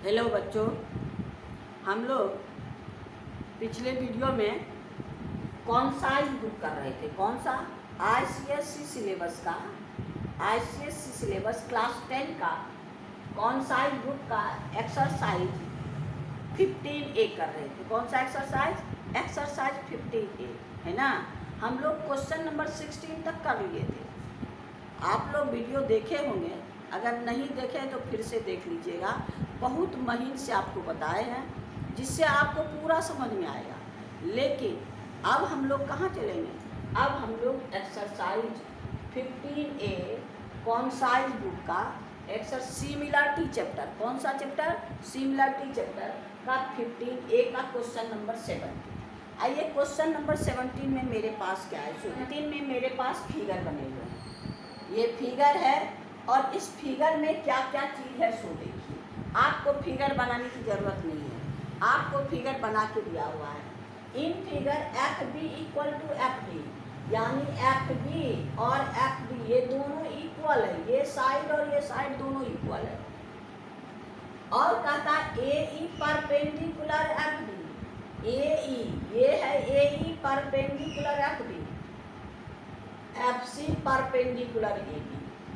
Hello बच्चों, हम लोग पिछले वीडियो में कौन सा बुक कर रहे थे, कौन सा आईसीएससी सिलेबस का, आईसीएससी सिलेबस क्लास 10 का कौन सा बुक का एक्सरसाइज 15A कर रहे थे। कौन सा एक्सरसाइज? एक्सरसाइज 15A है ना। हम लोग क्वेश्चन नंबर 16 तक कर लिए थे। आप लोग वीडियो देखे होंगे, अगर नहीं देखे तो फिर से देख लीजिएगा। बहुत महीन से आपको बताए हैं जिससे आपको पूरा समझ में आएगा। लेकिन अब हम लोग कहाँ चलेंगे? अब हम लोग एक्सरसाइज 15A कौन साइज बुक का सिमिलरिटी चैप्टर, कौन सा चैप्टर? सिमिलरिटी चैप्टर का 15A का क्वेश्चन नंबर 17। आइए क्वेश्चन नंबर 17 में मेरे पास क्या है? 17 में मेरे पास फिगर बने हुए हैं। ये फिगर है और इस फिगर में क्या क्या चीज़ है सो देखिए। आपको फिगर बनाने की ज़रूरत नहीं है, आपको फिगर बना के दिया हुआ है। In figure FB equal to FD, यानी FB और FD ये दोनों इक्वल है, ये साइड और ये साइड दोनों इक्वल है। और कहता AE परपेंडिकुलर FD, AE ये है AE perpendicular FD, FC perpendicular AD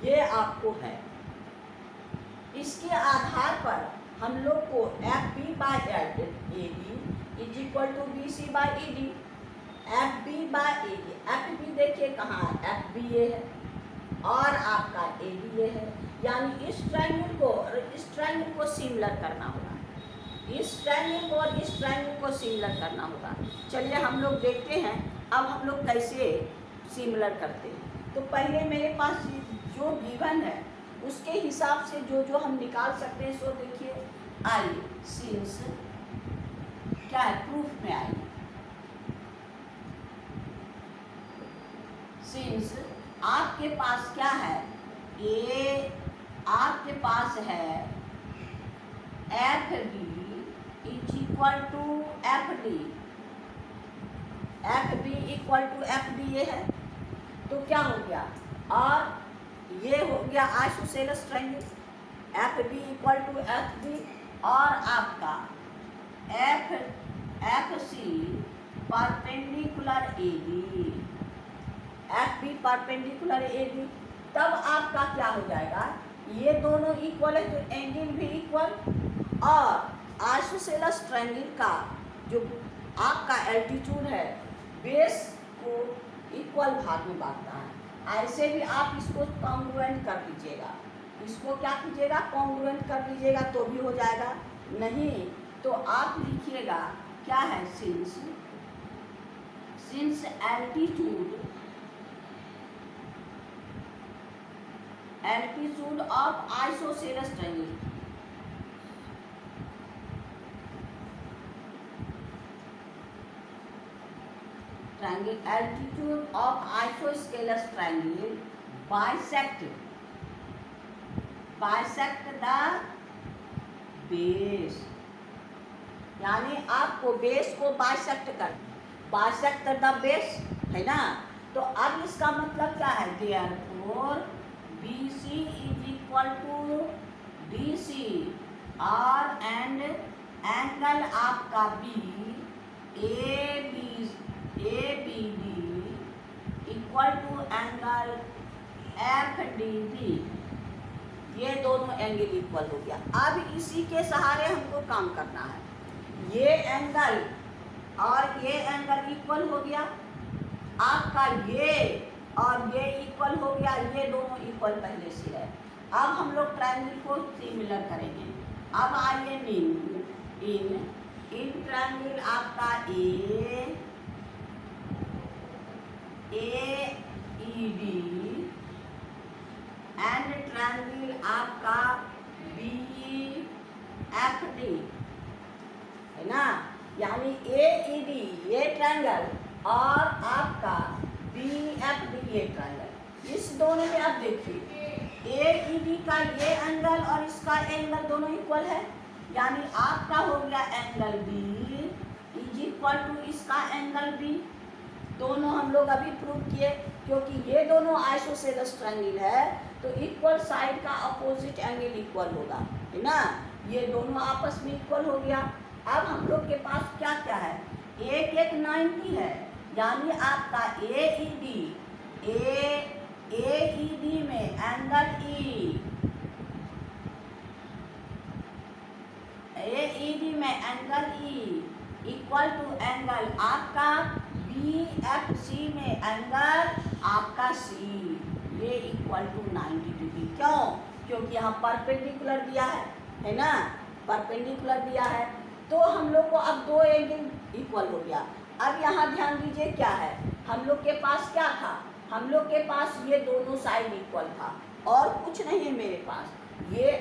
ये आपको है। इसके आधार पर हम लोग को FB by AD is equal to BC by ED, FB by AD। FB देखिए कहाँ है, FB ये है और आपका AD ये है। यानी इस ट्रायंगल को और इस ट्रायंगल को सिमिलर करना होगा, इस ट्रायंगल को और इस ट्रायंगल को सिमिलर करना होगा। चलिए हम लोग देखते हैं अब हम लोग कैसे सिमिलर करते हैं। तो पहले मेरे पास जो गिवन है उसके हिसाब से जो हम निकाल सकते हैं सो देखिए। आइए सिंस क्या है, प्रूफ में आइए। सिंस आपके पास क्या है, ये आपके पास है FB is equal to FD, FB equal to FD ये है। तो क्या हो गया, और ये हो गया isosceles triangle FB equal to FD और आपका FC perpendicular AD, FB perpendicular AD। तब आपका क्या हो जाएगा, ये दोनों इक्वल है तो एंगल भी इक्वल, और आइसोसेलेस ट्रायंगल का जो आपका एल्टीट्यूड है बेस को इक्वल भाग में बांटता है। ऐसे भी आप इसको कॉन्ग्रुएंट कर दीजिएगा, इसको क्या कीजिएगा, कॉन्ग्रुएंट कर दीजिएगा तो भी हो जाएगा। नहीं तो आप लिखिएगा क्या है, since altitude of isosceles triangle, altitude of isosceles triangle bisect the base, यानी आपको बेस को बाइसेक्ट द बेस है ना। तो अब इसका मतलब क्या है, therefore BC is equal to DC और एंड एंगल आपका ABD equal to angle FDB, ये दोनों एंगल इक्वल हो गया। अब इसी के सहारे हमको काम करना है। ये एंगल और ये एंगल इक्वल हो गया, आपका ये और ये इक्वल हो गया, ये दोनों इक्वल पहले से है। अब हम लोग ट्रायंगल को सिमिलर करेंगे। अब आइए इन ट्रायंगल आपका AED एंड ट्रायंगल आपका BFD है ना। यानी AED ये ट्रायंगल और आपका BFD ये ट्रायंगल, इस दोनों में आप देखिए AED का ये एंगल और इसका एंगल दोनों इक्वल है, यानी आपका हो गया angle B is equal to इसका एंगल B। दोनों हम लोग अभी प्रूव किए, क्योंकि ये दोनों आइसोसेलेस ट्रायंगल है तो इक्वल साइड का अपोजिट एंगल इक्वल होगा, है ना। ये दोनों आपस में इक्वल हो गया। अब हम लोग के पास क्या क्या है, एक एक 90 है, यानी आपका AED में angle E equal to angle आपका BFC में एंगल आपका C, ये इक्वल टू 90 डिग्री। क्यों? क्योंकि यहाँ परपेंडिकुलर दिया है ना, परपेंडिकुलर दिया है, तो हम लोग को अब दो एंगल इक्वल हो गया। अब यहाँ ध्यान दीजिए क्या है, हम लोग के पास क्या था, हम लोग के पास ये दोनों साइड इक्वल था और कुछ नहीं है मेरे पास, ये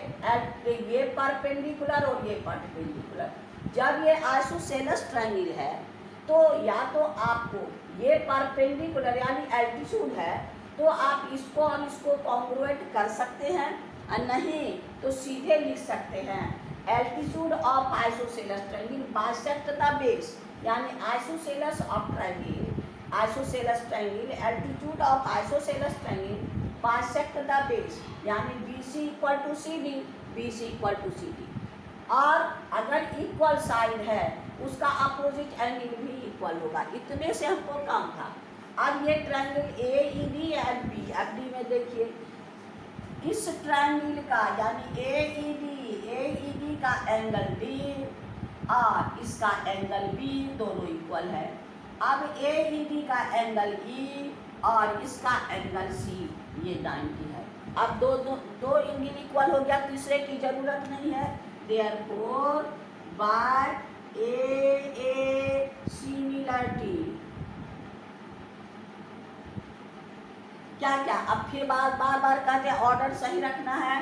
परपेंडिकुलर और ये परपेंडिकुलर। जब ये आइसोसेलेस ट्रायंगल है तो या तो आपको ये परपेंडिकुलर यानी एल्टीट्यूड है तो आप इसको और इसको कॉन्ग्रुएंट कर सकते हैं, और नहीं तो सीधे लिख सकते हैं altitude of isosceles triangle bisect the base, यानी isosceles of triangle, isosceles triangle altitude of isosceles triangle bisect the base, यानी BC equal to CD, BC equal to CD। और अगर इक्वल साइड है उसका अपोजिट एंगल भी equal होगा। इतने से हमको काम था। अब ये ट्रायंगल AED एंड BFD में देखिए, इस ट्रायंगल का यानी AED का एंगल D और इसका एंगल B दोनों इक्वल है। अब AED का एंगल E और इसका एंगल C ये 90 है। अब दो एंगल इक्वल हो गया, तीसरे की जरूरत नहीं है। Therefore by a similarity क्या क्या, अब फिर बार बार कहते हैं ऑर्डर सही रखना है।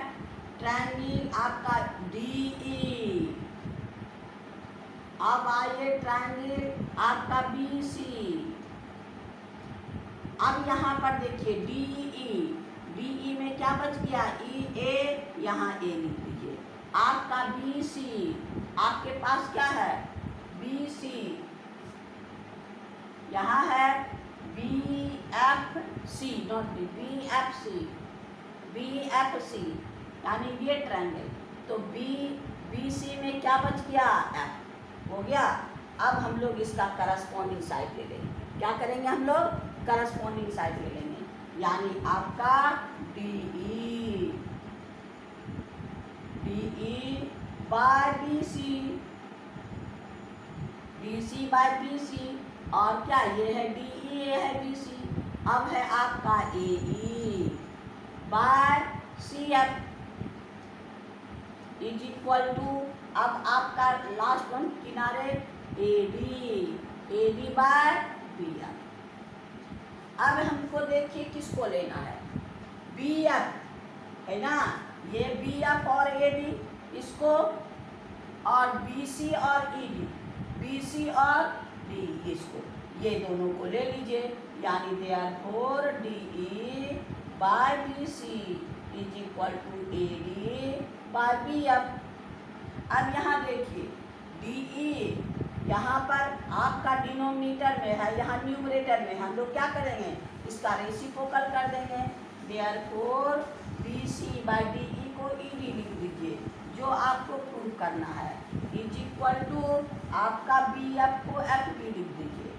ट्रायंगल आपका DE, अब आइए ट्रायंगल आपका BC। अब यहाँ पर देखिए DE में क्या बच गया, EA, यहाँ A लिख दीजिए। आपका BC, आपके पास क्या है BC, यहाँ है BFC, नॉट BFC यानी ये ट्रायंगल, तो BC में क्या बच गया, F हो गया। अब हम लोग इसका करस्पॉन्डिंग साइड ले लेंगे। क्या करेंगे हम लोग, करस्पॉन्डिंग साइड ले लेंगे, यानी आपका DE बाय BC और क्या ये है DE, ये है BC। अब है आपका AE by CF is equal to, अब आपका लास्ट वन किनारे AD बाय BF। अब हमको देखिए किसको लेना है, BF है ना, ये BF और AD इसको, और BC और ED, BC और DE इसको, ये दोनों को ले लीजिए, यानी therefore DE by BC is equal to AD by BF। अब यहाँ देखिए DE यहाँ पर आपका डिनोमिनेटर में है, यहाँ न्यूमरेटर में, हम लोग क्या करेंगे, इसका रेसिप्रोकल कर देंगे। therefore BC बाय DE को ED लिख दीजिए, जो आपको प्रूव करना है, इज इक्वल टू आपका BF को FD लिख दीजिए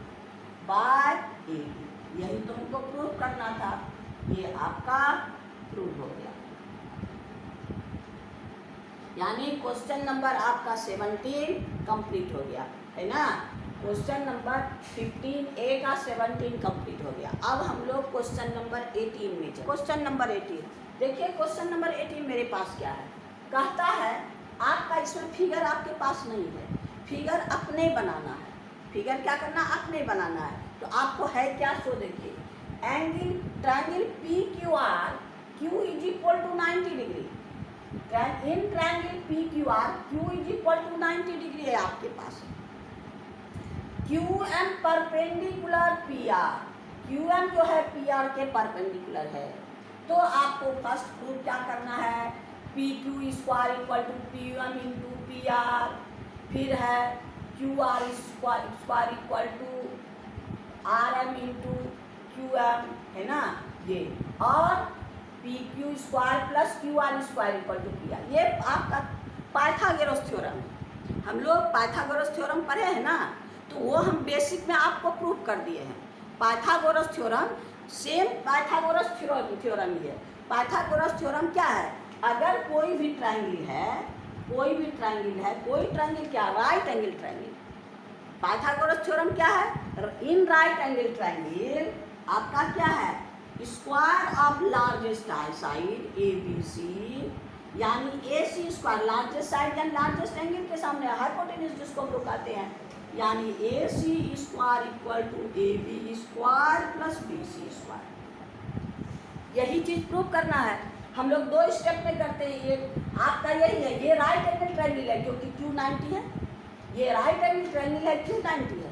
बाय AD, यही तुमको प्रूव करना था, ये आपका प्रूव हो गया। यानी क्वेश्चन नंबर आपका 17 कंप्लीट हो गया है ना, क्वेश्चन नंबर 15A का 17 कंप्लीट हो गया। अब हम लोग क्वेश्चन नंबर 18 में चले। क्वेश्चन नंबर 18 देखिए, क्वेश्चन नंबर 18 मेरे पास क्या है, कहता है आपका इसमें फिगर आपके पास नहीं है, फिगर अपने बनाना है। फिगर क्या करना, अपने बनाना है। तो आपको है क्या, सो देखिए, angle triangle PQR, Q is equal to 90 degree, in triangle PQR Q is equal to 90 degree है आपके पास। QM परपेंडिकुलर PR, QM जो है PR के परपेंडिकुलर है, तो आपको फर्स्ट प्रूफ क्या करना है, PQ square equal to PM into PR, फिर है QR square equal to RM into QM, है ना ये, और PQ square plus QR square equal to PR, ये आपका पाइथागोरस थ्योरम, हम लोग पाइथागोरस थ्योरम पढ़े हैं ना, तो वो हम बेसिक में आपको प्रूव कर दिए हैं। Pythagoras theorem same Pythagoras theorem ही है। पाइथागोरस थ्योरम क्या है? अगर कोई भी ट्रायंगल है, कोई ट्रायंगल क्या, right angle triangle, Pythagoras theorem क्या है? इन राइट एंगल ट्रायंगल आपका क्या है? Square of largest side A B C, यानी A C square, largest side यानी लार्जेस्ट एंगल के सामने हाइपोटेन्यूज जिसको हम लोग कहते हैं, यानी A C square equal to A B square plus B C square. यही चीज प्रूव करना है। हम लोग 2 स्टेप में करते हैं। एक आपका यही है, ये राइट एंगल ट्रायंगल है क्योंकि क्यू 90 है, ये राइट एंगल ट्रायंगल है, क्यू 90 है,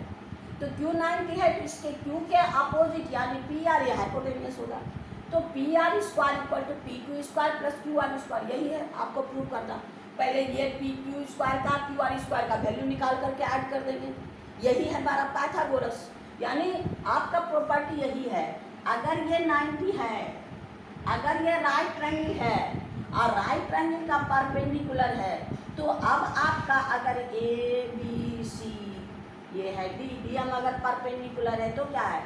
तो क्यू 90 है, तो इसके क्यू के अपोजिट यानी पी आर, ये हाइपोटेन्यूज होगा, तो P R square equal to P Q square plus Q R square. यही है आपको प्रूव करना। पहले ये पी क्यू स्क्वायर का क्यू आर स्क्वायर का वैल्यू निकाल करके ऐड कर देंगे। यही है हमारा पाइथागोरस, यानी आपका प्रॉपर्टी यही है। अगर ये 90 है, अगर ये राइट ट्रायंगल है और राइट ट्रायंगल का परपेंडिकुलर है, तो अब आपका अगर ए बी सी ये है डी, डी हम अगर परपेंडिकुलर है तो क्या है?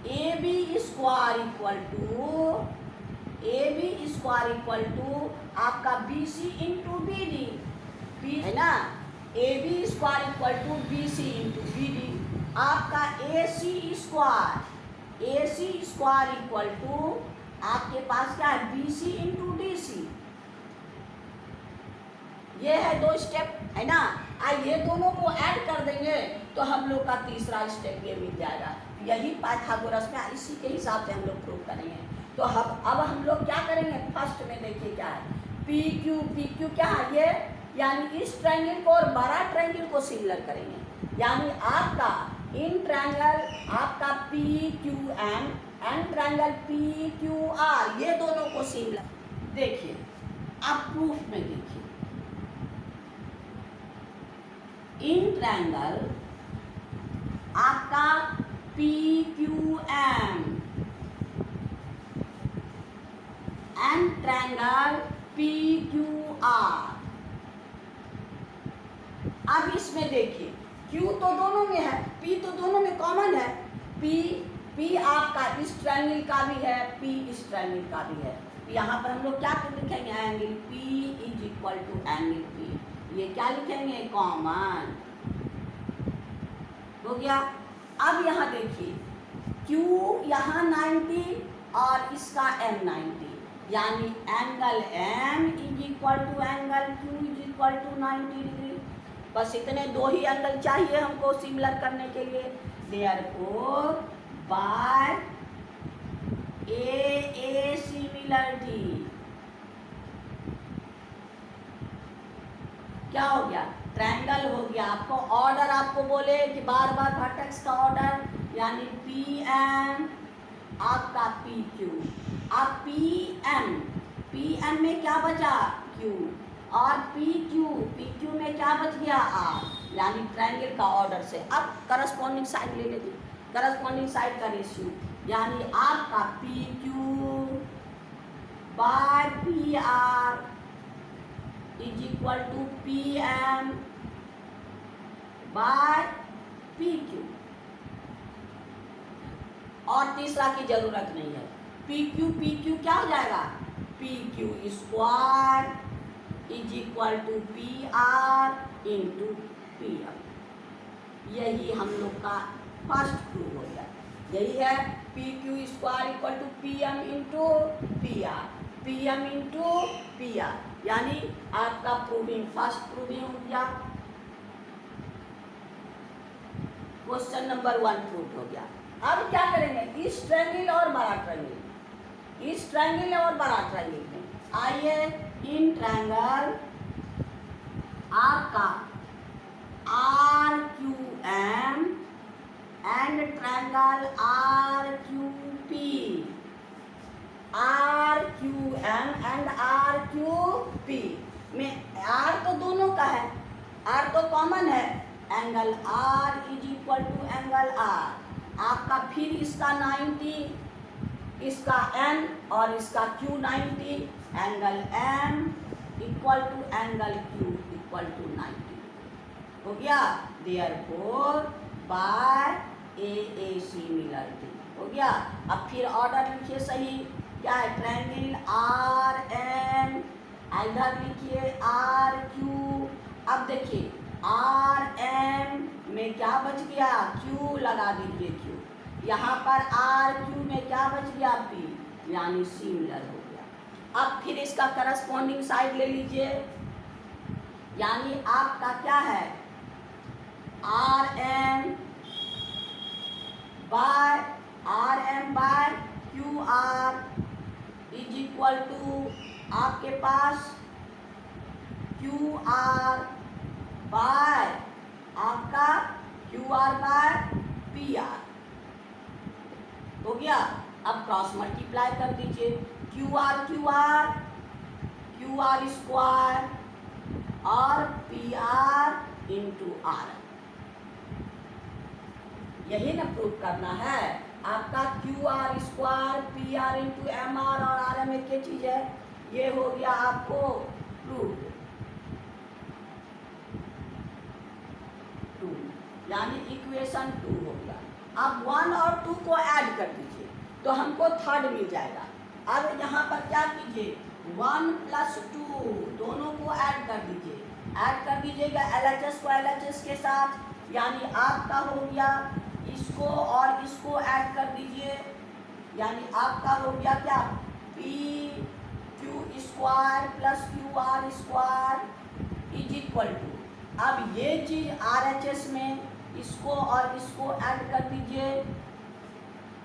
A B square equal to आपका B C into B D, B है ना, A B square equal to B C into B D. आपका A C square equal to आपके पास क्या है? B C into D C. ये है 2 स्टेप, है ना। ये दोनों को ऐड कर देंगे तो हम लोग का तीसरा स्टेप ये मिल जाएगा। यही पाइथागोरस में इसी के हिसाब से हम लोग प्रूव करेंगे। तो अब हम लोग क्या करेंगे? फर्स्ट में देखिए क्या है, पी क्यू क्या है ये, यानी इस ट्रायंगल को और बड़ा ट्रायंगल को सिमिलर करेंगे, यानी आपका इन ट्रायंगल आपका P Q M and triangle P Q R, ये दोनों को सिमिलर। देखिए आप प्रूफ में देखिए, इन ट्रायंगल आपका P Q M and triangle P Q R. अब इसमें देखिए Q तो दोनों में है, P तो दोनों में कॉमन है, P आपका इस ट्रायंगल का भी है, P इस ट्रायंगल का भी है। यहाँ पर हम लोग क्या लिखेंगे? Angle P is equal to angle P, ये क्या लिखेंगे? कॉमन हो गया। अब यहाँ देखिए Q यहाँ 90 और इसका M 90, यानी angle M is equal to angle Q is equal to 90 degree. बस इतने 2 ही एंगल चाहिए हमको सिमिलर करने के लिए। देयरफॉर बाय ए सिमिलरिटी क्या हो गया? ट्रायंगल हो गया। आपको ऑर्डर आपको बोले कि बार बार वर्टेक्स का ऑर्डर, यानी पी एम आपका पी क्यू। अब पी एम में क्या बचा? क्यू, और पी क्यू में क्या बच गया? आर, यानी ट्रायंगल का ऑर्डर से। अब करस्पॉन्डिंग साइड ले लीजिए, करस्पॉन्डिंग साइड का रेशियो, यानी आपका P Q by P R is equal to P M by P Q. और तीसरा की जरूरत नहीं है। पी क्यू क्या हो जाएगा? P Q square is equal to P R into P M. यही हम लोग का फर्स्ट प्रूव हो गया। यही है P Q square equal to P M into P R, P M into P R, यानी आपका प्रूविंग फर्स्ट प्रूविंग हो गया। क्वेश्चन नंबर 1 प्रूव हो गया। अब क्या करेंगे? इस ट्रायंगल और बड़ा ट्रायंगल, इस ट्रायंगल और बड़ा ट्रायंगल में आइए। इन ट्रायंगल आपका R Q M and triangle R Q P, R Q M and R Q P में आर तो दोनों का है, आर तो कॉमन है, angle R is equal to angle R आपका, फिर इसका 90, इसका n और इसका q 90, angle m equal to angle q equal to 90 हो गया। देयरफॉर बाय ए सिमिलरिटी हो गया। अब फिर ऑर्डर लिखिए सही, क्या है, ट्रायंगल आर एम, इधर लिखिए आर क्यू। अब देखिए आर एम में क्या बच गया, क्यू लगा दीजिए क्यू, यहाँ पर आर क्यू में क्या बच गया, पी, यानी सिमिलर हो गया। अब फिर इसका करस्पॉन्डिंग साइड ले लीजिए, यानी आपका क्या है, R M by Q R is equal to आपके पास क्यू आर बाय आपका Q R by P R हो गया। अब क्रॉस मल्टीप्लाई कर दीजिए, क्यू आर स्क्वायर और पी आर इंटू आर, यही ना प्रूव करना है आपका। Q R square P R into M R और आर एम एक ही चीज है, ये हो गया आपको प्रूव, यानी इक्वेशन 2 हो गया। अब 1 और 2 को ऐड कर दीजिए तो हमको थर्ड मिल जाएगा। अब यहाँ पर क्या कीजिए, 1 + 2 दोनों को ऐड कर दीजिए, ऐड कर दीजिएगा LHS को LHS के साथ, यानी आपका हो गया, इसको और इसको ऐड कर दीजिए, यानी आपका हो गया क्या, P Q square plus Q R square is equal to, अब ये चीज RHS में इसको और इसको ऐड कर दीजिए,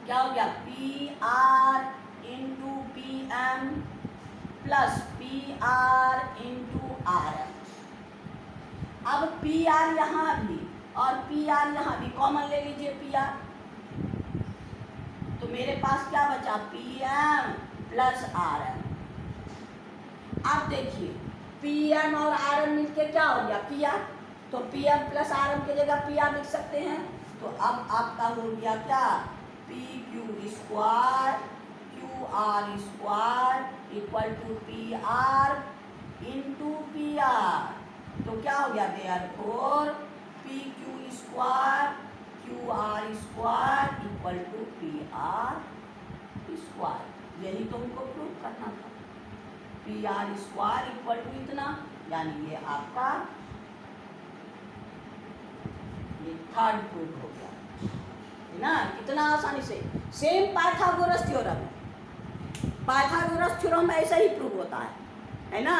क्या हो गया, P R into P M plus P R into R M. अब पी आर यहाँ भी और पी आर यहाँ भी कॉमन ले लीजिए, पी आर, तो मेरे पास क्या बचा, P M plus R M. अब देखिए पी एम और आर एम मिलके क्या हो गया, पी आर, तो P M plus R M की जगह पी आर लिख सकते हैं। तो अब आपका हो गया क्या, P Q square Q R square equal to P R into P R, तो क्या हो गया, therefore P Q square Q R square equal to P R square, यही तो हमको प्रूव करना था, P R square equal to इतना, यानी ये आपका ये थर्ड प्रूफ हो गया है ना, कितना आसानी से। Same Pythagoras theorem, Pythagoras theorem ऐसा ही प्रूव होता है ना,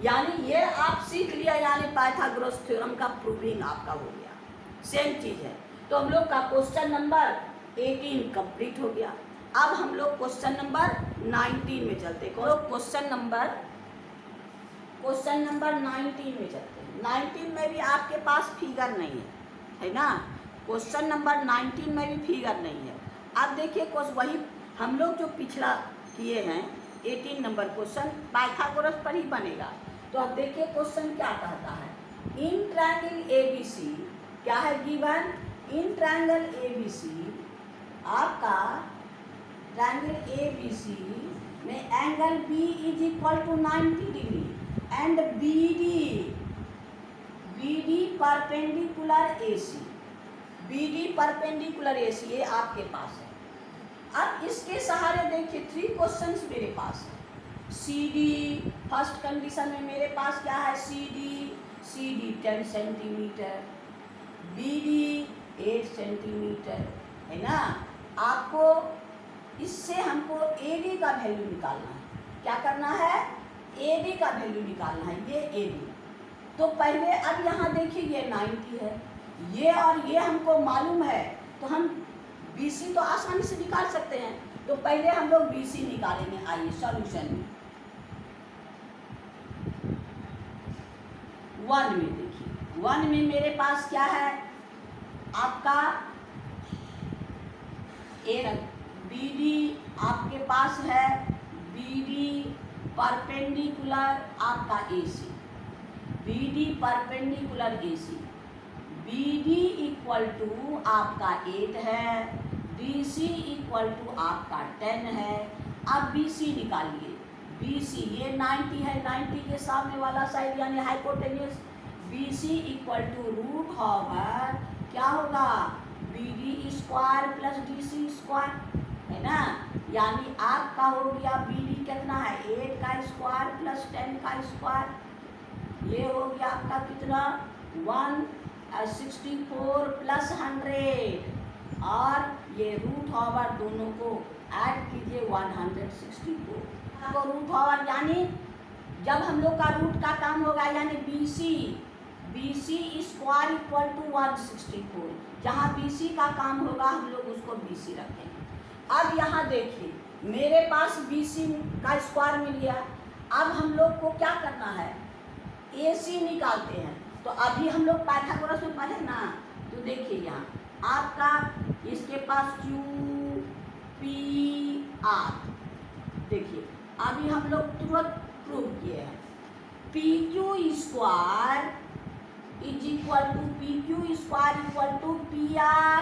यानी ये आप सीख लिया, यानी पाइथागोरस थ्योरम का प्रूविंग आपका हो गया, सेम चीज है। तो हम लोग का क्वेश्चन नंबर 18 कंप्लीट हो गया। अब हम लोग क्वेश्चन नंबर 19 में चलते हैं, क्वेश्चन नंबर 19 में चलते हैं। 19 में भी आपके पास फिगर नहीं है ना, क्वेश्चन नंबर 19 में भी फिगर नहीं है। अब देखिए वही हम लोग जो पिछला किए हैं 18 नंबर क्वेश्चन पाइथागोरस पर ही बनेगा। तो अब देखिए क्वेश्चन क्या कहता है, इन ट्रायंगल ABC क्या है गिवन, इन ट्रायंगल ABC आपका ट्रायंगल ABC में angle B is equal to 90 degree and BD perpendicular AC, BD perpendicular AC ये आपके पास है। अब इसके सहारे देखिए 3 क्वेश्चंस मेरे पास है। CD फर्स्ट कंडीशन में मेरे पास क्या है, CD 10 सेंटीमीटर, BD 8 सेंटीमीटर है ना। आपको इससे हमको AD का वैल्यू निकालना है, क्या करना है, AD का वैल्यू निकालना है, ये AD। तो पहले अब यहाँ देखिए ये 90 है, ये और ये हमको मालूम है, तो हम BC तो आसानी से निकाल सकते हैं। तो पहले हम लोग BC निकालेंगे, आइए सॉल्यूशन में 1 में देखिए, 1 में मेरे पास क्या है आपका BD आपके पास है, BD परपेंडिकुलर आपका AC, BD perpendicular AC, BD equal to आपका 8 है, BC इक्वल टू आपका 10 है। अब BC निकालिए, BC ये 90 है, 90 के सामने वाला साइड यानी hypotenuse B C equal to root over क्या होगा, B D square plus D C square, है ना। यानी आपका हो गया बी डी कितना है 8 का स्क्वायर प्लस 10 का स्क्वायर, ये हो गया आपका कितना 164 प्लस 100 और ये रूट ओवर दोनों को ऐड कीजिए 164 को रूट ओवर, यानी जब हम लोग का रूट का काम होगा यानी B C square equal to 164, जहाँ बी सी का काम होगा हम लोग उसको बी सी रखेंगे। अब यहाँ देखिए मेरे पास बी सी का स्क्वायर मिल गया, अब हम लोग को क्या करना है ए सी निकालते हैं। तो अभी हम लोग पाइथागोरस में पढ़े ना, तो देखिए यहाँ आपका इसके पास क्यू पी आर, देखिए अभी हम लोग तुरंत प्रूव किए हैं P Q square is equal to P Q square equal to P R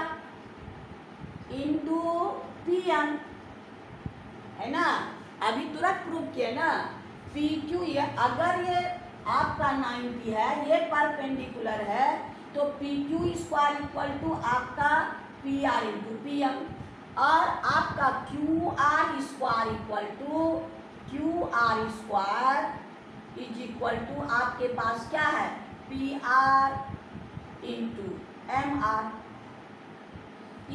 into P N, है ना। अभी तुरंत प्रूव किए ना पी क्यू, ये अगर ये आपका 90 है, ये परपेंडिकुलर है, तो P Q square equal to आपका P R into P M, और आपका Q R square equal to Q R square is equal to आपके पास क्या है P R into M R.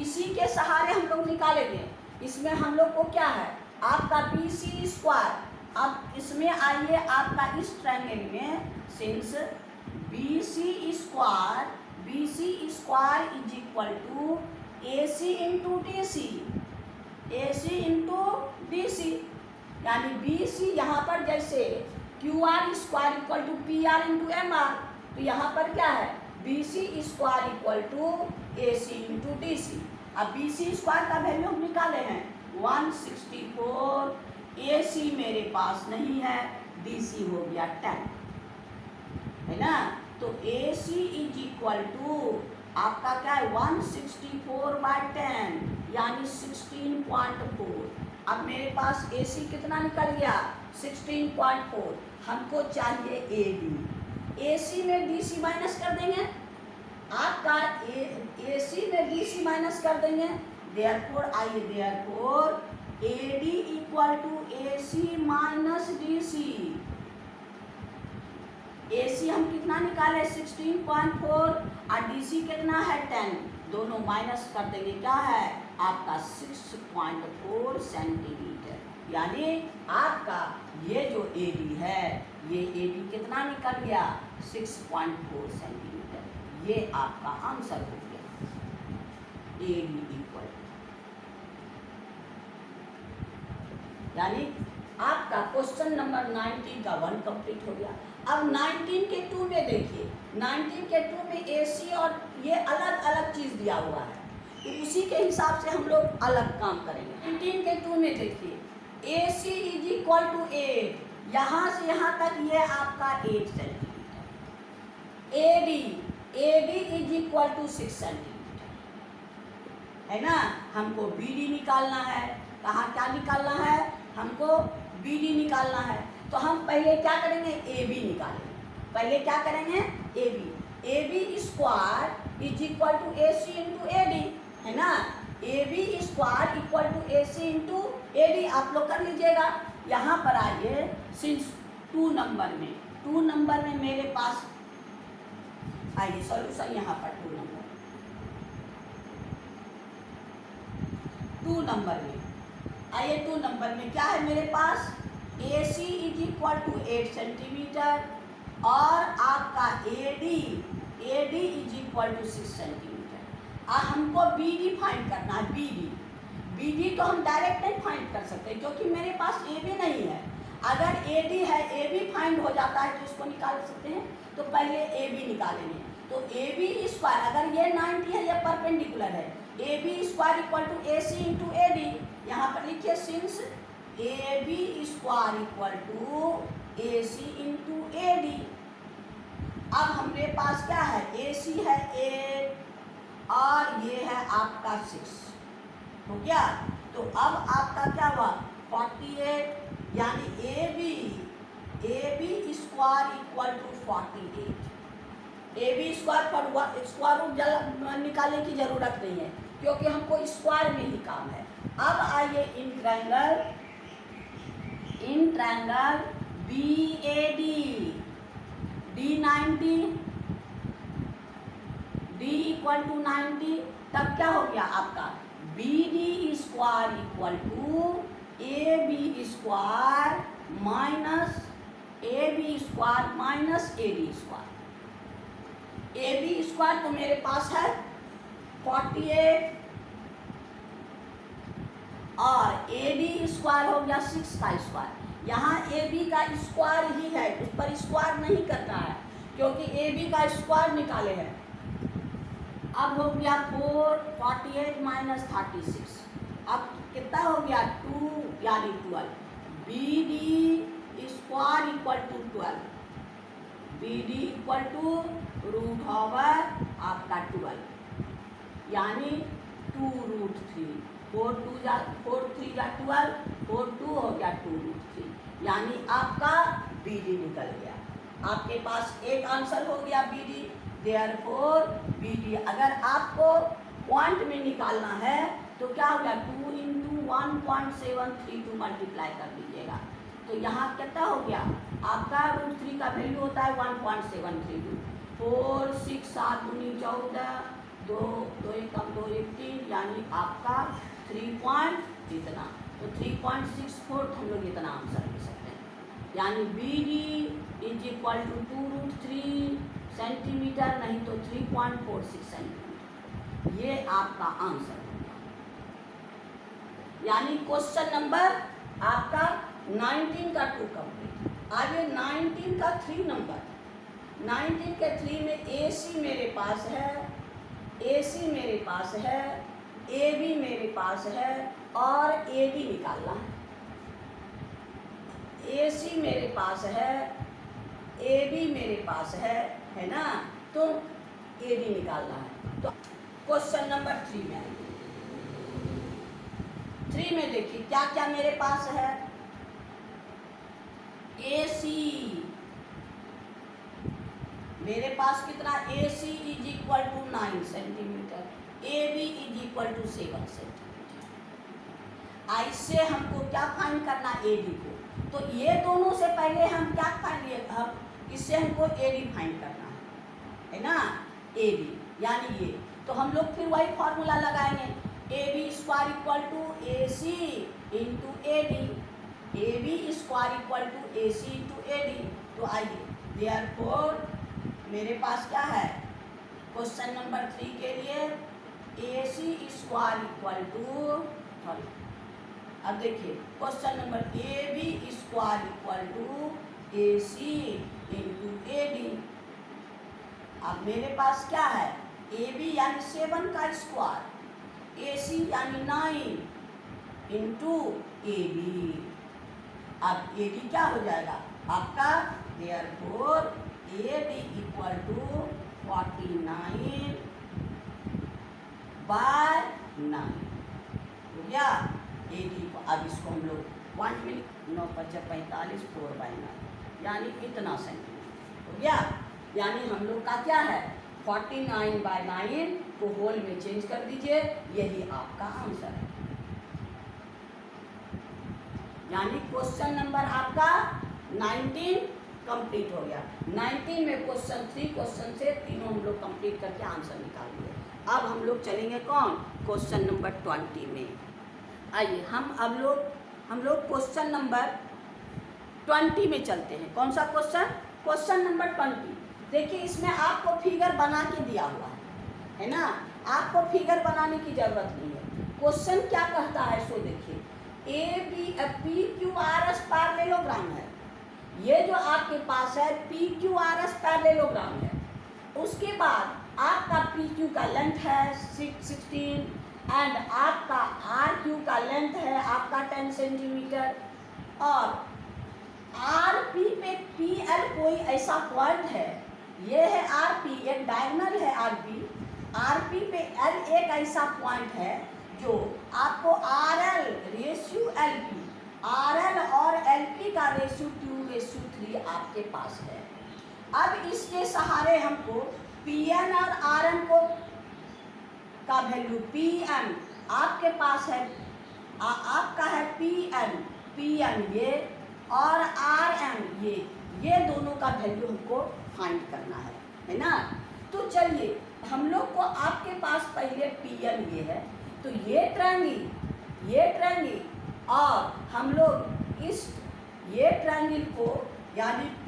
इसी के सहारे हम लोग निकालेंगे। इसमें हम लोग को क्या है आपका बी सी स्क्वायर, अब इसमें आइए आपका इस ट्रायंगल में since B C square is equal to A C into D C, A C into D C, यानी बी सी यहाँ पर जैसे Q R square equal to P R into M R, तो यहाँ पर क्या है B C square equal to A C into D C. अब बी सी स्क्वायर का वैल्यू हम निकाले हैं 164, ए सी मेरे पास नहीं है, डी सी हो गया 10, है ना। तो ए सी इज इक्वल टू आपका क्या है 164/10 यानी 16.4। अब मेरे पास ए सी कितना निकल गया 16.4, हमको चाहिए ए डी, ए सी में डी सी माइनस कर देंगे, आपका ए सी में डी सी माइनस कर देंगे, देयरफॉर आइए therefore A D equal to A C minus D C. A C हम कितना निकाले 16.4 और डी सी कितना है 10, दोनों माइनस कर देंगे, क्या है आपका 6.4 सेंटीमीटर, यानी आपका ये जो ए डी है ये ए डी कितना निकल गया 6.4 सेंटीमीटर, ये आपका आंसर हो गया ए डी इक्वल, यानी आपका क्वेश्चन नंबर 19 का 1 कंप्लीट हो गया। अब 19 के 2 में देखिए, 19 के 2 में ए सी और ये अलग अलग चीज़ दिया हुआ है, तो उसी के हिसाब से हम लोग अलग काम करेंगे। 19 के 2 में देखिए A C is equal to 8, यहाँ से यहाँ तक ये आपका 8 centimetre, A D is equal to 6 centimetre, है ना। हमको बी डी निकालना है, कहाँ क्या निकालना है हमको बी डी निकालना है, तो हम पहले क्या करेंगे ए बी निकालेंगे, पहले क्या करेंगे A B square is equal to A C into A D, है ना। A B square equal to A C into A D आप लोग कर लीजिएगा। यहाँ पर आइए सिंस 2 नंबर में मेरे पास आइए सॉल्यूशन, यहाँ पर 2 नंबर में आइए 2 नंबर में क्या है मेरे पास A C is equal to 8 centimetre और आपका A D is equal to 6 centimetre. अब हमको बी डी फाइंड करना है, बी डी तो हम डायरेक्ट नहीं फाइंड कर सकते क्योंकि मेरे पास ए बी नहीं है। अगर ए डी है, ए बी फाइंड हो जाता है तो इसको निकाल सकते हैं, तो पहले ए बी निकालेंगे। तो ए बी स्क्वायर, अगर ये 90 है, ये परपेंडिकुलर है, A B square equal to A C into A D, यहाँ पर लिखिए since A B square equal to A C into A D. अब हमारे पास क्या है ए सी है 8 और ये है आपका 6, हो गया। तो अब आपका क्या हुआ 48, यानी A B square equal to 48, A B square पर स्क्वायर रूट निकालने की जरूरत नहीं है, क्योंकि हमको स्क्वायर में ही काम है। अब आइए in triangle B A D, D 90, D equal to 90, तब क्या हो गया आपका B D square equal to A B square minus A B square minus A D square. A B square तो मेरे पास है 48 और ए डी स्क्वायर हो गया 6 का स्क्वायर। यहाँ ए बी का स्क्वायर ही है, उस पर स्क्वायर नहीं करना है, क्योंकि ए बी का स्क्वायर निकाले हैं। अब हो गया 48 माइनस 36, अब कितना हो गया 2 यानी 12। B D square equal to 12, B D equal to root over आपका 12 यानी 2√3, 4 3 जा 12, 4 2 हो गया 2√3 यानी आपका बी डी निकल गया। आपके पास एक आंसर हो गया B D. Therefore B D अगर आपको पॉइंट में निकालना है तो क्या हो गया 2 × 1.732 मल्टीप्लाई कर दीजिएगा, तो यहाँ कितना हो गया आपका √3 का वैल्यू होता है 1.732। 4 6 7 दूनी 14, 2 2 1 2 1 3 यानी आपका 3 पॉइंट इतना, तो 3.64 हम लोग इतना आंसर ले सकते हैं। यानी B D is equal to 2√3 centimetre, नहीं तो 3.46 सेंटीमीटर, ये आपका आंसर होगा। यानी क्वेश्चन नंबर आपका 19 का 2 कंप्लीट। आगे 19 का 3 नंबर, 19 के 3 में ए सी मेरे पास है, ए सी मेरे पास है, ए बी मेरे पास है और ए डी निकालना है। ए सी मेरे पास है, ए बी मेरे पास है ना, तो ए डी निकालना है। तो क्वेश्चन नंबर 3 में 3 में देखिए क्या क्या मेरे पास है। ए सी मेरे पास कितना, A C is equal to 9 centimetre, A B is equal to 7 centimetre. ऐसे हमको क्या फाइंड करना ए डी को, तो ये दोनों से पहले हम क्या फाइंड, हम इससे हमको ए डी फाइंड करना है ना, ए बी यानी ये, तो हम लोग फिर वही फॉर्मूला लगाएंगे, A B square equal to A C into A D, A B square equal to A C into A D. तो आइए देयरफॉर मेरे पास क्या है क्वेश्चन नंबर 3 के लिए A C square equal to, अब देखिए question number A B square equal to A C into A D. अब मेरे पास क्या है ए बी यानी 7 का स्क्वायर, ए सी यानी 9 इंटू ए बी। अब ए डी क्या हो जाएगा आपका, therefore A D equal to 49/9 हो गया ए डी को। अब इसको हम लोग 1 मिनट 9 5 45 4/9 यानी इतना सेंटीमीटर हो गया। यानी हम लोग का क्या है 49/9 को होल में चेंज कर दीजिए, यही आपका आंसर है। यानी क्वेश्चन नंबर आपका 19 कंप्लीट हो गया। 19 में क्वेश्चन 3 क्वेश्चन से तीनों हम लोग कंप्लीट करके आंसर निकाल दिए। अब हम लोग चलेंगे कौन क्वेश्चन नंबर 20 में। आइए हम लोग क्वेश्चन नंबर 20 में चलते हैं। कौन सा क्वेश्चन, क्वेश्चन नंबर 20। देखिए इसमें आपको फिगर बना के दिया हुआ है ना, आपको फिगर बनाने की जरूरत नहीं है। क्वेश्चन क्या कहता है सो देखिए, A B P Q R S parallelogram है। ये जो आपके पास है P Q R S parallelogram है। उसके बाद आपका पी क्यू का लेंथ है 16 एंड आपका आर क्यू का लेंथ है आपका 10 सेंटीमीटर, और आर पी पे पी एल कोई ऐसा पॉइंट है, ये है आर पी, एक डायगोनल है आर पी पे एल एक ऐसा पॉइंट है जो आपको R L ratio L P, R L और एल पी का रेशियो 2:3 आपके पास है। अब इसके सहारे हमको Pn और Rn को का वैल्यू Pn आपके पास है, आपका है Pn ये और Rm ये दोनों का वैल्यू हमको फाइंड करना है ना। तो चलिए हम लोग को आपके पास पहले Pn ये है, तो ये ट्रायंगल और हम लोग इस ये ट्रायंगल को यानी P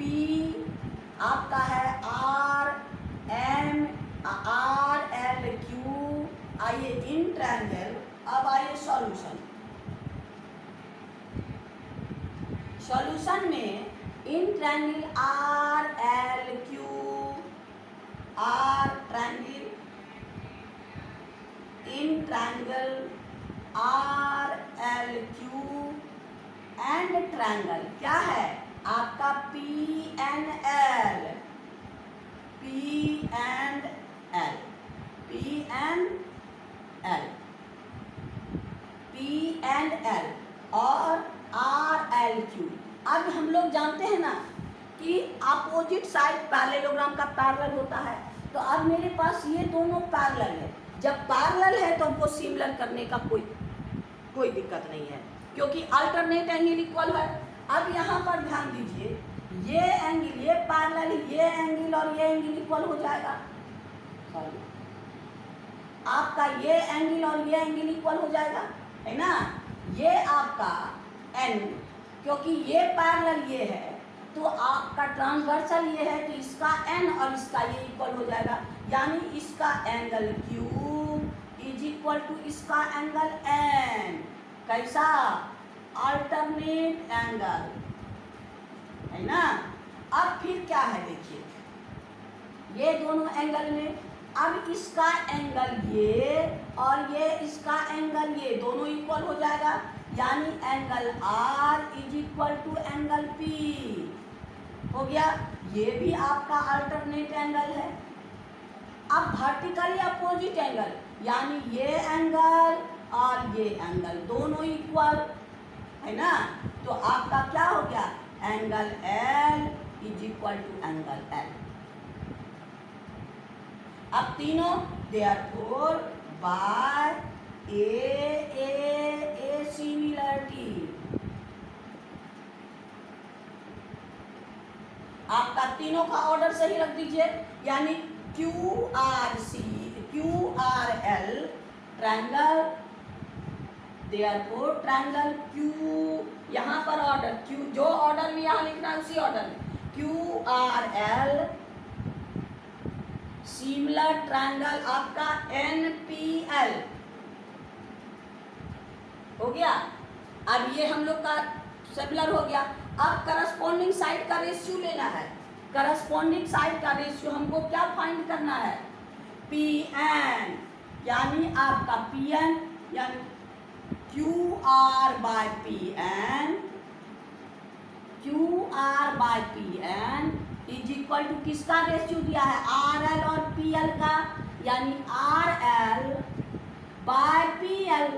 आपका है RLQ, आइए इन ट्रायंगल। अब आइए सॉल्यूशन में in triangle RLQ in triangle RLQ and triangle क्या है आपका PNL और RLQ। अब हम लोग जानते हैं ना कि अपोजिट साइड पैरेललोग्राम का पैरेलल होता है, तो अब मेरे पास ये दोनों पैरेलल है। जब पैरेलल है तो हमको सिमिलर करने का कोई दिक्कत नहीं है, क्योंकि अल्टरनेट एंगल इक्वल है। अब यहाँ पर ध्यान दीजिए, ये एंगल ये पैरेलल, ये एंगल और ये एंगल इक्वल हो जाएगा। आपका ये एंगल और ये एंगल इक्वल हो जाएगा, है ना। ये आपका n, क्योंकि ये पैरेलल ये है तो आपका ट्रांसवर्सल ये है, तो इसका n और इसका ये इक्वल हो जाएगा, यानी इसका angle Q is equal to इसका एंगल n। कैसा अल्टरनेट एंगल, है ना। अब फिर क्या है देखिए, ये दोनों एंगल में अब इसका एंगल ये और ये इसका एंगल ये दोनों इक्वल हो जाएगा, यानी angle R is equal to angle P हो गया। ये भी आपका अल्टरनेट एंगल है। अब वर्टिकली अपोजिट एंगल, यानी ये एंगल और ये एंगल दोनों इक्वल, है ना। तो आपका क्या हो गया, angle L is equal to angle L। अब तीनों देयरफॉर बाय ए सिमिलरिटी, आपका तीनों का ऑर्डर सही रख दीजिए, यानी QRL triangle, therefore triangle Q, यहाँ पर ऑर्डर Q जो ऑर्डर में यहाँ लिखना है उसी ऑर्डर में, QRL सिमिलर ट्रायंगल आपका NPL हो गया। अब ये हम लोग का सिमिलर हो गया। अब करस्पॉन्डिंग साइड का रेशियो लेना है। करस्पॉन्डिंग साइड का रेशियो हमको क्या फाइंड करना है, PN, यानी आपका PN यानी QR by PN is equal to किसका रेशियो दिया है, RL और PL का, यानी RL बाय PL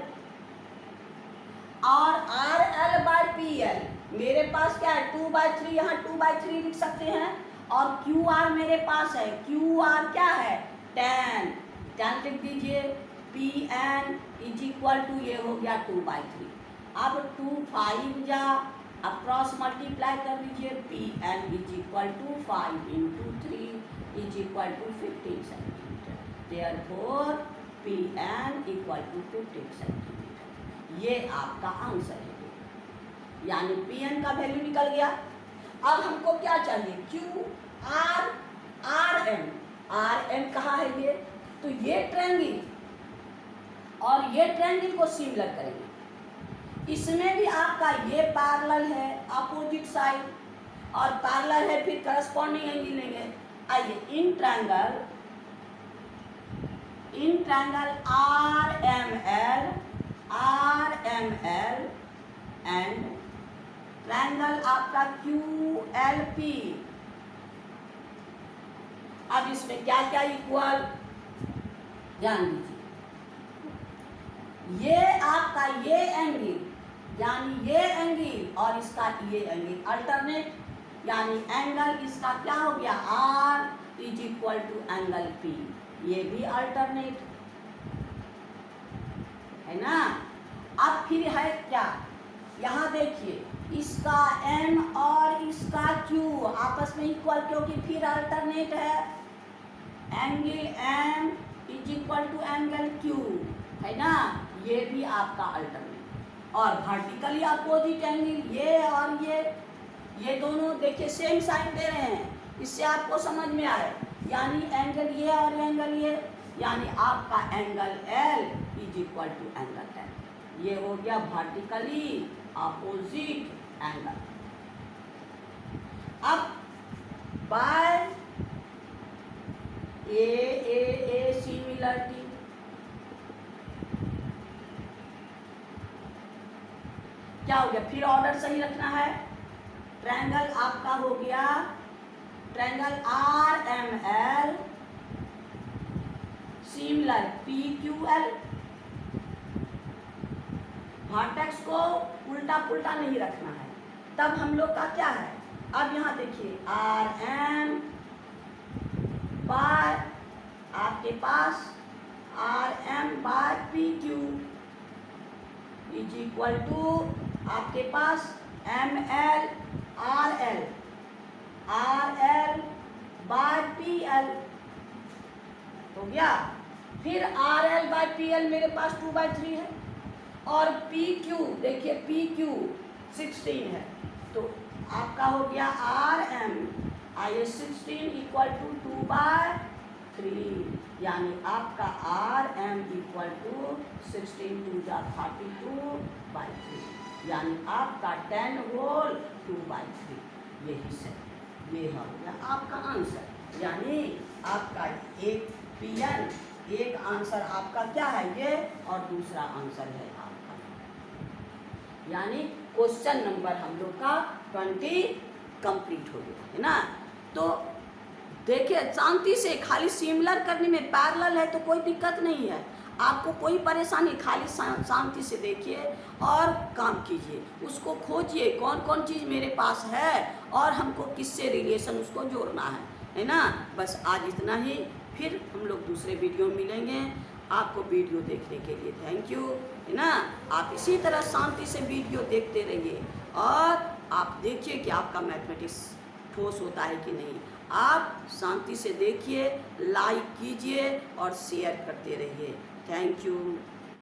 और RL बाय PL मेरे पास क्या है 2/3, यहाँ 2/3 लिख सकते हैं, और QR मेरे पास है, QR क्या है 10 लिख दीजिए। PN इज इक्वल टू ये हो गया 2/3। अब 2 5 जा अब क्रॉस मल्टीप्लाई कर दीजिए, PN is equal to 5 × 3 is equal to 15 centimetre, therefore PN equal to 15 centimetre. ये आपका आंसर है, यानी PN का वैल्यू निकल गया। अब हमको क्या चाहिए, RN कहाँ है ये, तो ये ट्रायंगल और ये ट्रायंगल को सिमिलर करेंगे। इसमें भी आपका ये पैरेलल है अपोजिट साइड और पैरेलल है, फिर करस्पॉन्डिंग एंगल लेंगे। आइए in triangle RML and triangle आपका QLP। अब इसमें क्या क्या इक्वल ध्यान दीजिए, ये आपका ये एंगल यानी ये एंगल और इसका ये एंगल अल्टरनेट, यानी एंगल इसका क्या हो गया is equal to angle P, ये भी अल्टरनेट है ना। अब फिर है क्या, यहाँ देखिए इसका M और इसका Q आपस में इक्वल, क्योंकि फिर अल्टरनेट है। Angle M is equal to angle Q है ना, ये भी आपका अल्टरनेट। और वर्टिकली अपोजिट एंगल ये और ये दोनों देखिए सेम साइन दे रहे हैं, इससे आपको समझ में आए, यानी एंगल ये और एंगल ये, यानी आपका angle L is equal to angle L। ये हो गया वर्टिकली अपोजिट एंगल। अब बाय ए सिमिलरिटी, क्या हो गया, फिर ऑर्डर सही रखना है। ट्रायंगल आपका हो गया triangle RML similar PQL। Vertex को उल्टा पुल्टा नहीं रखना है, तब हम लोग का क्या है। अब यहाँ देखिए RM बाय आपके पास RM by PQ is equal to आपके पास ML RL बाय PL हो गया। फिर RL बाय PL मेरे पास 2/3 है, और PQ देखिए PQ 16 है, तो आपका हो गया RM आइए 16 इक्वल टू 2/3, यानी आपका RM इक्वल टू 16 2 जा 32/3, यानी आपका 10 होल 2/3, यही से ये हो गया आपका आंसर। यानी आपका एक PN, एक आंसर आपका क्या है ये, और दूसरा आंसर है आपका, यानी क्वेश्चन नंबर हम लोग का 20 कंप्लीट हो गया है ना। तो देखिए शांति से, खाली सिमिलर करने में पैरेलल है तो कोई दिक्कत नहीं है, आपको कोई परेशानी, खाली शांति से देखिए और काम कीजिए, उसको खोजिए कौन कौन चीज़ मेरे पास है और हमको किससे रिलेशन उसको जोड़ना है ना। बस आज इतना ही, फिर हम लोग दूसरे वीडियो में मिलेंगे। आपको वीडियो देखने के लिए थैंक यू है ना। आप इसी तरह शांति से वीडियो देखते रहिए और आप देखिए कि आपका मैथमेटिक्स ठोस होता है कि नहीं। आप शांति से देखिए, लाइक कीजिए और शेयर करते रहिए। Thank you.